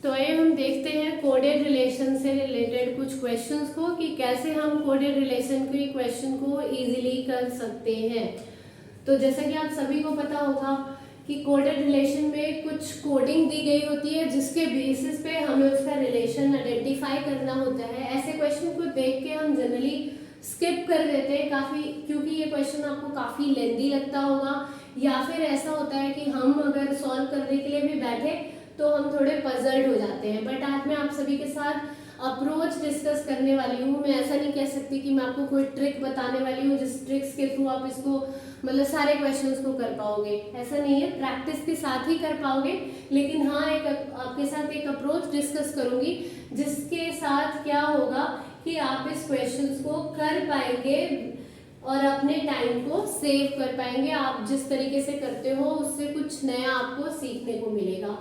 तो आइए हम देखते हैं कोडेड रिलेशन से रिलेटेड कुछ क्वेश्चंस को कि कैसे हम कोडेड रिलेशन के क्वेश्चन को इजीली कर सकते हैं। तो जैसा कि आप सभी को पता होगा कि कोडेड रिलेशन में कुछ कोडिंग दी गई होती है जिसके बेसिस पे हमें उसका रिलेशन आइडेंटिफाई करना होता है। ऐसे क्वेश्चन को देख के हम जनरली स्किप कर देते हैं काफ़ी, क्योंकि ये क्वेश्चन आपको काफ़ी लेंदी लगता होगा, या फिर ऐसा होता है कि हम अगर सॉल्व करने के लिए भी बैठे तो हम थोड़े पजल्ड हो जाते हैं। बट आज मैं आप सभी के साथ अप्रोच डिस्कस करने वाली हूँ। मैं ऐसा नहीं कह सकती कि मैं आपको कोई ट्रिक बताने वाली हूँ जिस ट्रिक्स के थ्रू आप इसको मतलब सारे क्वेश्चंस को कर पाओगे, ऐसा नहीं है। प्रैक्टिस के साथ ही कर पाओगे, लेकिन हाँ एक आपके साथ एक अप्रोच डिस्कस करूंगी जिसके साथ क्या होगा कि आप इस क्वेश्चंस को कर पाएंगे और अपने टाइम को सेव कर पाएंगे। आप जिस तरीके से करते हो उससे कुछ नया आपको सीखने को मिलेगा।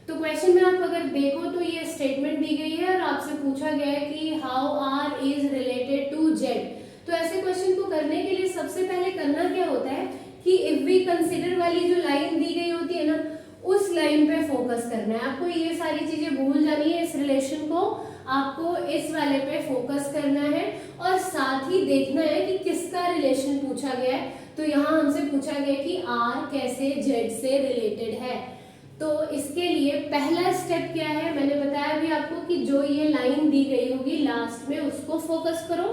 तो क्वेश्चन में आप अगर देखो तो ये स्टेटमेंट दी गई है और आपसे पूछा गया है कि how R is related to Z. तो ऐसे क्वेश्चन को करने के लिए सबसे पहले करना क्या होता है कि इफ वी कंसिडर वाली जो लाइन दी गई होती है ना, उस लाइन पे फोकस करना है। आपको ये सारी चीजें भूल जानी है। इस रिलेशन को आपको इस वाले पे फोकस करना है और साथ ही देखना है कि किसका रिलेशन पूछा गया है। तो यहाँ हमसे पूछा गया कि आर कैसे जेड से रिलेटेड है। तो इसके लिए पहला स्टेप क्या है, मैंने बताया भी आपको कि जो ये लाइन दी गई होगी लास्ट में उसको फोकस करो।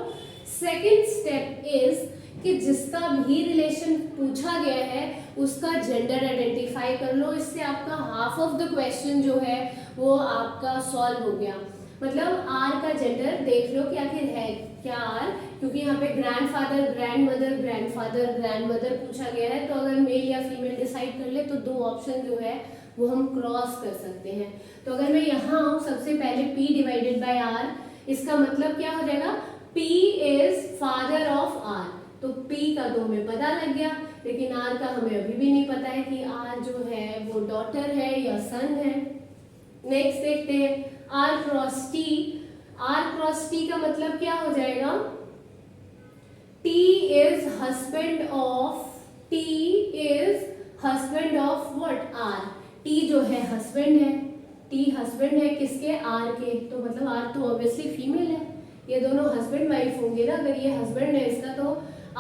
सेकंड स्टेप इज कि जिसका भी रिलेशन पूछा गया है उसका जेंडर आइडेंटिफाई कर लो। इससे आपका हाफ ऑफ द क्वेश्चन जो है वो आपका सॉल्व हो गया। मतलब आर का जेंडर देख लो कि आखिर है क्या आर, क्योंकि यहाँ पे ग्रैंडफादर, ग्रैंडमदर, ग्रैंडफादर, ग्रैंडमदर पूछा गया है। तो अगर मेल या फीमेल डिसाइड कर ले तो दो ऑप्शन जो है वो हम क्रॉस कर सकते हैं। तो अगर मैं यहाँ आऊँ सबसे पहले P डिवाइडेड बाय R, इसका मतलब क्या हो जाएगा, P is father of R। तो P का तो हमें पता लग गया, लेकिन R का हमें अभी भी नहीं पता है कि R जो है वो डॉटर है या सन है। नेक्स्ट देखते हैं R cross T। R cross T का मतलब क्या हो जाएगा, T is husband of what, R। T जो है हस्बैंड है, T हस्बैंड है किसके, R के। तो मतलब R तो ऑब्वियसली फीमेल है, ये दोनों हस्बैंड वाइफ होंगे ना। अगर ये हस्बैंड है इसका तो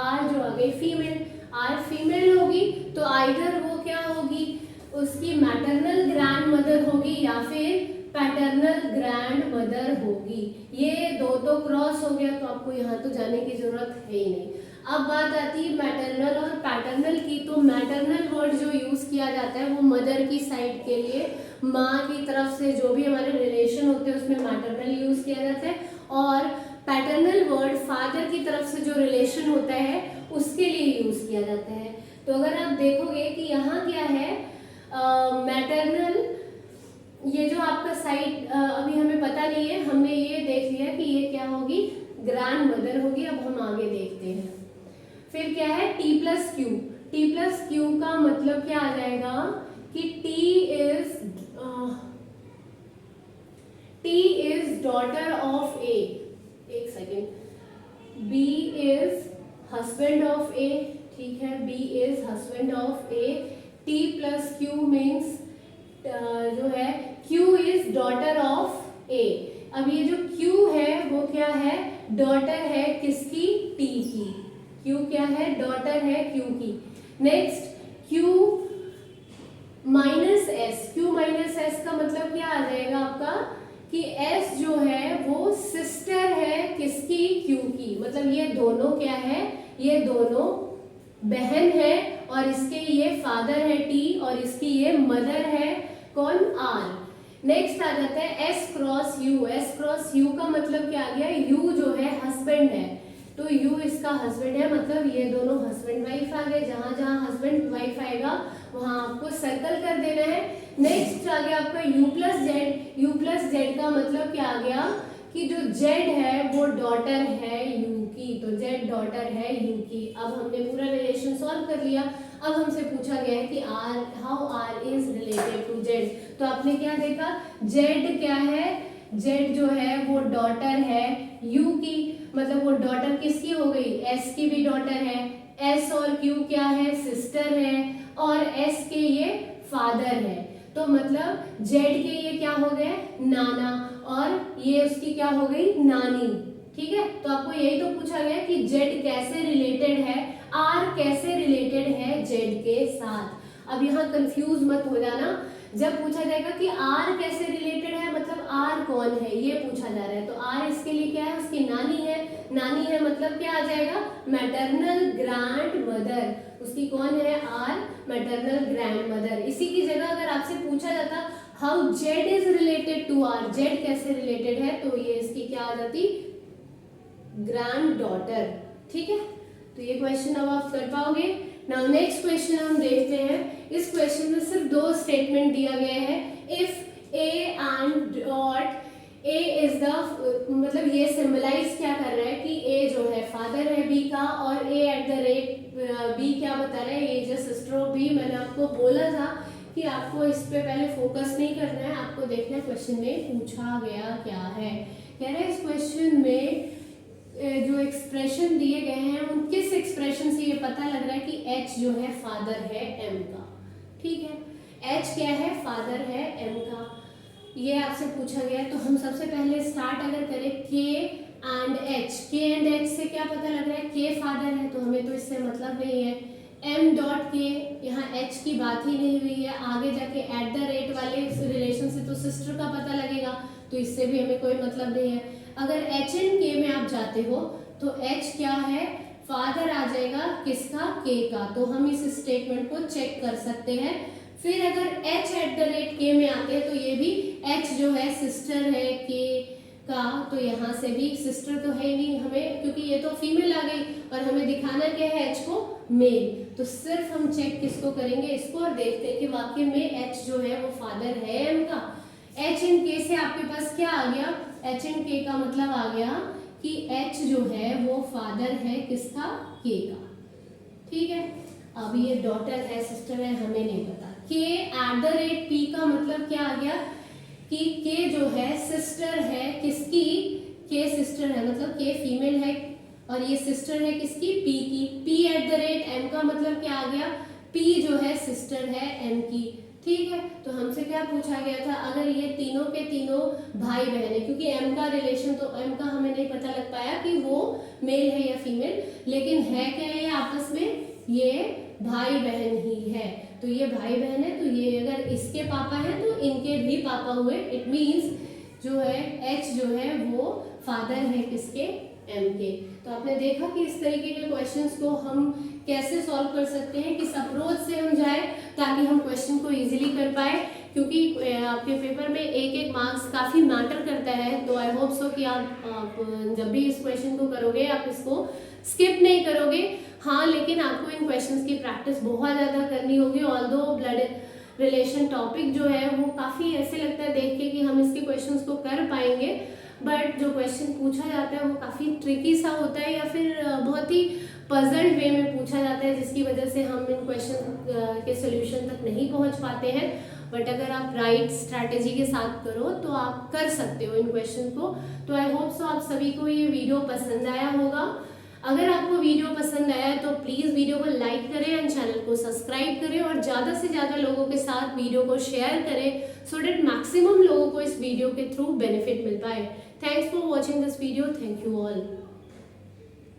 R जो आ गई फीमेल। R फीमेल होगी तो आइदर वो क्या होगी, उसकी मैटरनल ग्रैंड मदर होगी या फिर पैटर्नल ग्रैंड मदर होगी। ये दो तो क्रॉस हो गया, तो आपको यहाँ तो जाने की जरूरत है ही नहीं। अब बात आती है मैटरनल और पैटर्नल की। तो मैटरनल वर्ड जो यूज किया जाता है वो मदर की साइड के लिए, माँ की तरफ से जो भी हमारे रिलेशन होते हैं उसमें मैटरनल यूज किया जाता है, और पैटर्नल वर्ड फादर की तरफ से जो रिलेशन होता है उसके लिए यूज किया जाता है। तो अगर आप देखोगे कि यहाँ क्या है, मैटरनल, ये जो आपका साइड अभी हमें पता नहीं है, हमने ये देख लिया कि ये क्या होगी, ग्रैंड मदर होगी। अब हम आगे देखते हैं। फिर क्या है T plus Q. T plus Q का मतलब क्या आ जाएगा कि T is daughter of A। एक second, B is husband of A, ठीक है, B is husband of A। T plus Q means जो है Q is daughter of A। अब ये जो Q है वो क्या है, डॉटर है किसकी, T की। Q क्या है, डॉटर है Q की। Next Q minus S। Q minus S का मतलब क्या आ जाएगा आपका कि S जो है वो सिस्टर है किसकी, Q की। मतलब ये दोनों क्या है, ये दोनों बहन है, और इसके ये फादर है T और इसकी ये मदर है कौन, R। नेक्स्ट आ जाता है S cross U। S cross U का मतलब क्या आ गया, U जो है हस्बैंड है, तो U इसका हस्बैंड है, मतलब ये दोनों हस्बैंड वाइफ आ गए। जहां जहां हस्बैंड वाइफ आएगा वहां आपको सर्कल कर देना है। नेक्स्ट आ गया आपका U plus Z. U plus Z का मतलब क्या आ गया कि जो Z है वो डॉटर है U की, तो Z डॉटर है U की। अब हमने पूरा रिलेशन सॉल्व कर लिया। अब हमसे पूछा गया है कि how R is related to Z। तो आपने क्या देखा, Z क्या है, Z जो है वो डॉटर है U की, मतलब वो डॉटर किसकी हो गई, S की भी डॉटर है। S और Q क्या है, सिस्टर है, और S के ये फादर है। तो मतलब जेड के ये क्या हो गए, नाना, और ये उसकी क्या हो गई, नानी। ठीक है, तो आपको यही तो पूछा गया कि जेड कैसे रिलेटेड है, आर कैसे रिलेटेड है जेड के साथ। अब यहाँ कंफ्यूज मत हो जाना, जब पूछा जाएगा कि आर कैसे रिलेटेड है मतलब आर कौन है ये पूछा जा रहा है, तो आर इसके लिए क्या है, उसकी नानी है। नानी है मतलब क्या आ जाएगा, मैटरनल ग्रैंड मदर। उसकी कौन है, आर मैटरनल ग्रैंड मदर। इसी की जगह अगर आपसे पूछा जाता how Z is related to R, Z कैसे रिलेटेड है, तो ये इसकी क्या आ जाती, ग्रैंड डॉटर। ठीक है, तो ये क्वेश्चन अब आप कर पाओगे। नाउ नेक्स्ट क्वेश्चन हम देखते हैं। इस क्वेश्चन में सिर्फ 2 स्टेटमेंट दिया गया है। If A and dot A is the, मतलब ये सिंबलाइज क्या कर रहा है कि ए जो है फादर है बी का, और A at the rate B क्या बता रहा है, A is a sister of B. मैंने आपको बोला था कि आपको इस पे पहले फोकस नहीं करना है, आपको देखना है क्वेश्चन में पूछा गया क्या है। कह रहे हैं इस क्वेश्चन में जो एक्सप्रेशन दिए गए हैं उन किस एक्सप्रेशन से ये पता लग रहा है कि एच जो है फादर है एम का। ठीक है, एच क्या है, फादर है एम का, ये आपसे पूछा गया है। तो हम सबसे पहले स्टार्ट अगर करें के एंड एच, के एंड एच से क्या पता लग रहा है, के फादर है तो हमें तो इससे मतलब नहीं है। एम डॉट के, यहाँ एच की बात ही नहीं हुई है, आगे जाके एट द रेट वाले रिलेशन से तो सिस्टर का पता लगेगा, तो इससे भी हमें कोई मतलब नहीं है। अगर एच एंड के में आप जाते हो तो एच क्या है, फादर आ जाएगा किसका, के का, तो हम इस स्टेटमेंट को चेक कर सकते हैं। फिर अगर एच एट द रेट के में आते हैं तो ये भी एच जो है सिस्टर है के का, तो यहाँ से भी सिस्टर तो है ही नहीं हमें, क्योंकि ये तो फीमेल आ गई और हमें दिखाना क्या है, एच को मेल। तो सिर्फ हम चेक किसको करेंगे, इसको, और देखते हैं कि वाकई में एच जो है वो फादर है एम का। एच एंड के से आपके पास क्या आ गया, एच एंड के का मतलब आ गया कि एच जो है वो फादर है किसका, के का। ठीक है, अब ये डॉटर है सिस्टर है हमें नहीं पता। के एट द रेट पी का मतलब क्या आ गया कि के जो है सिस्टर है किसकी, के सिस्टर है मतलब के फीमेल है और ये सिस्टर है किसकी, पी की। P at the rate M का मतलब क्या आ गया, पी जो है सिस्टर है एम की। ठीक है, तो हमसे क्या पूछा गया था, अगर ये तीनों के तीनों भाई बहन है, क्योंकि एम का रिलेशन तो एम का हमें नहीं पता लग पाया कि वो मेल है या फीमेल, लेकिन है क्या ये आपस में, ये भाई बहन ही है। तो ये भाई बहन है, तो ये अगर इसके पापा हैं तो इनके भी पापा हुए। इट मीन्स जो है एच जो है वो फादर है किसके, एम के। तो आपने देखा कि इस तरीके के क्वेश्चंस को हम कैसे सॉल्व कर सकते हैं, किस अप्रोच से हम जाए ताकि हम क्वेश्चन को इजीली कर पाए, क्योंकि आपके पेपर में एक एक मार्क्स काफ़ी मैटर करता है। तो आई होप सो कि आप जब भी इस क्वेश्चन को करोगे आप इसको स्किप नहीं करोगे। हाँ, लेकिन आपको इन क्वेश्चंस की प्रैक्टिस बहुत ज़्यादा करनी होगी। ऑल्दो ब्लड रिलेशन टॉपिक जो है वो काफ़ी ऐसे लगता है देख के कि हम इसके क्वेश्चंस को कर पाएंगे, बट जो क्वेश्चन पूछा जाता है वो काफ़ी ट्रिकी सा होता है या फिर बहुत ही पजल्ड वे में पूछा जाता है, जिसकी वजह से हम इन क्वेश्चन के सोल्यूशन तक नहीं पहुंच पाते हैं। बट अगर आप राइट स्ट्रैटेजी के साथ करो तो आप कर सकते हो इन क्वेश्चन को। तो आई होप सो आप सभी को ये वीडियो पसंद आया होगा। अगर आपको वीडियो पसंद आया तो प्लीज़ वीडियो को लाइक करें एंड चैनल को सब्सक्राइब करें और ज़्यादा से ज़्यादा लोगों के साथ वीडियो को शेयर करें, सो डेट मैक्सिमम लोगों को इस वीडियो के थ्रू बेनिफिट मिल पाए। Thanks for watching this video. Thank you all.